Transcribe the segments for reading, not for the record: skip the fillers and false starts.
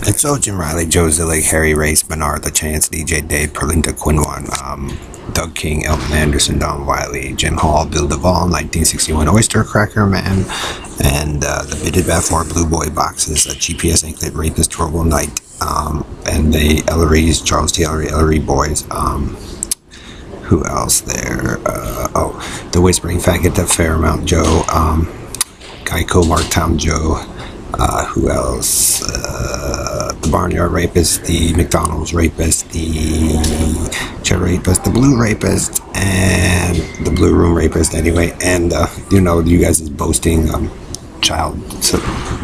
And so Jim Riley, Joe Zillig, Harry Race, Bernard LaChance, DJ Dave, Perlinda Quinwan, Doug King, Elton Anderson, Don Wiley, Jim Hall, Bill Duvall, 1961 Oyster Cracker Man, and the Bitted Bathmore Blue Boy boxes, GPS Anklet, Rapist, Robo Knight, and the Ellery's, Charles T. Ellery Boys. Who else there? The Whispering Faggot, the Fairmount Joe, Geico, Marktown Joe. Who else? The Barnyard Rapist, the McDonald's Rapist, the Chair Rapist, the Blue Rapist, and the Blue Room Rapist, anyway. And, you guys is boasting child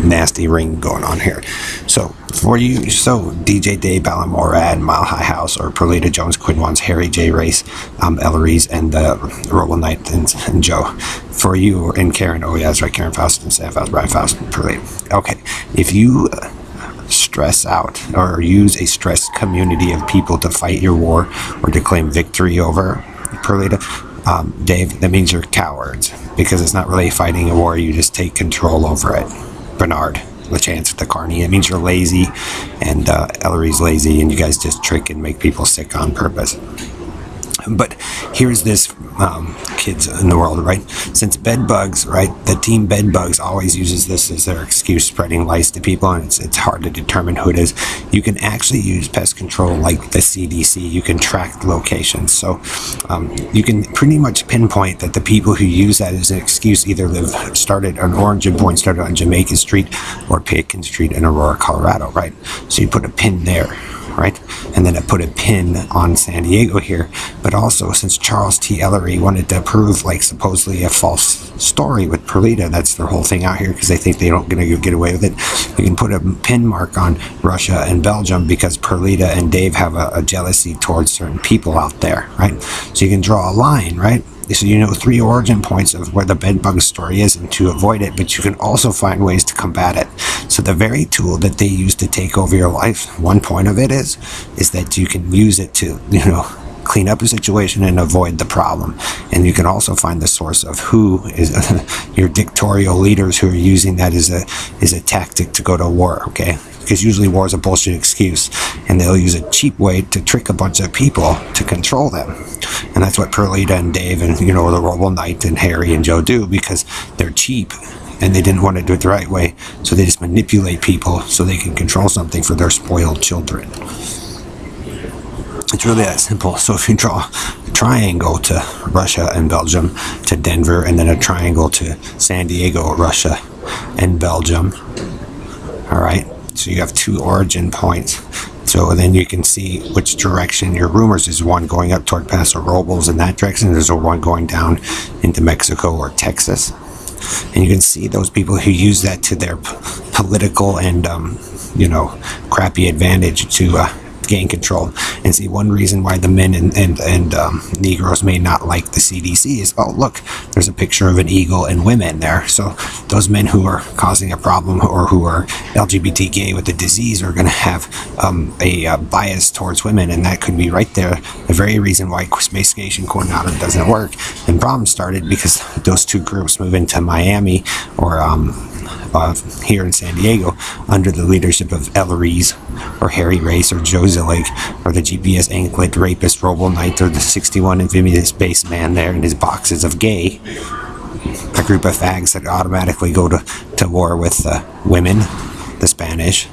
nasty ring going on here. So DJ Dave, Balamorad, Mile High House, or Perlita Jones, Quinwans, Harry J. Race, Ellery's, and Robo Knight and Joe. For you and Karen, oh yeah, that's right, Karen Faust and Sam Faust, Brian Faust, and Perlita. Okay, if you stress out or use a stressed community of people to fight your war or to claim victory over Perlita, Dave, that means you're cowards, because it's not really fighting a war, you just take control over it. Bernard LaChance, the Carney, it means you're lazy, and Ellery's lazy, and you guys just trick and make people sick on purpose. But here's this, kids in the world, right? Since bedbugs, right, the team bedbugs always uses this as their excuse, spreading lice to people, and it's hard to determine who it is. You can actually use pest control like the CDC. You can track locations. So you can pretty much pinpoint that the people who use that as an excuse either started on Origin Point, started on Jamaica Street or Pitkin Street in Aurora, Colorado, right? So you put a pin there, right? And then I put a pin on San Diego here. But also, since Charles T. Ellery wanted to prove, like, supposedly a false story with Perlita, that's their whole thing out here, because they think they don't gonna get away with it. You can put a pin mark on Russia and Belgium because Perlita and Dave have a jealousy towards certain people out there, right? So you can draw a line, right? So you know 3 origin points of where the bedbug story is and to avoid it, but you can also find ways to combat it. So the very tool that they use to take over your life, one point of it is that you can use it to, clean up a situation and avoid the problem. And you can also find the source of who is your dictatorial leaders who are using that as a tactic to go to war, okay? Because usually war is a bullshit excuse, and they'll use a cheap way to trick a bunch of people to control them. And that's what Perlita and Dave and, the Robo Knight and Harry and Joe do, because they're cheap and they didn't want to do it the right way. So they just manipulate people so they can control something for their spoiled children. It's really that simple. So if you draw a triangle to Russia and Belgium, to Denver, and then a triangle to San Diego, Russia and Belgium, all right? So you have 2 origin points. So then you can see which direction your rumors is. One going up toward Paso Robles in that direction. There's one going down into Mexico or Texas. And you can see those people who use that to their political and, crappy advantage to gain control. And see, one reason why the men and Negroes may not like the CDC is, oh, look, there's a picture of an eagle and women there. So those men who are causing a problem or who are LGBT gay with the disease are going to have a bias towards women, and that could be right there the very reason why Space Station Coronado doesn't work. And problems started because those 2 groups move into Miami or here in San Diego under the leadership of Ellery's or Harry Race or Joe Zillig or the GPS Anklet Rapist Robo Knight or the 61 Amphibious Base Man there in his boxes of gay. A group of fags that automatically go to war with the women, the Spanish,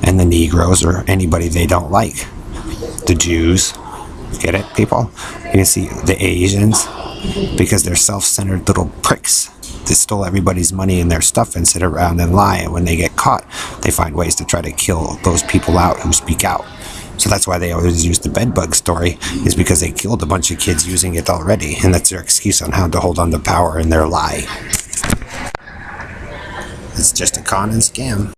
and the Negroes or anybody they don't like. The Jews. Get it, people? You can see the Asians, because they're self-centered little pricks. They stole everybody's money and their stuff and sit around and lie. And when they get caught, they find ways to try to kill those people out who speak out. So that's why they always use the bedbug story, is because they killed a bunch of kids using it already. And that's their excuse on how to hold on to power in their lie. It's just a con and scam.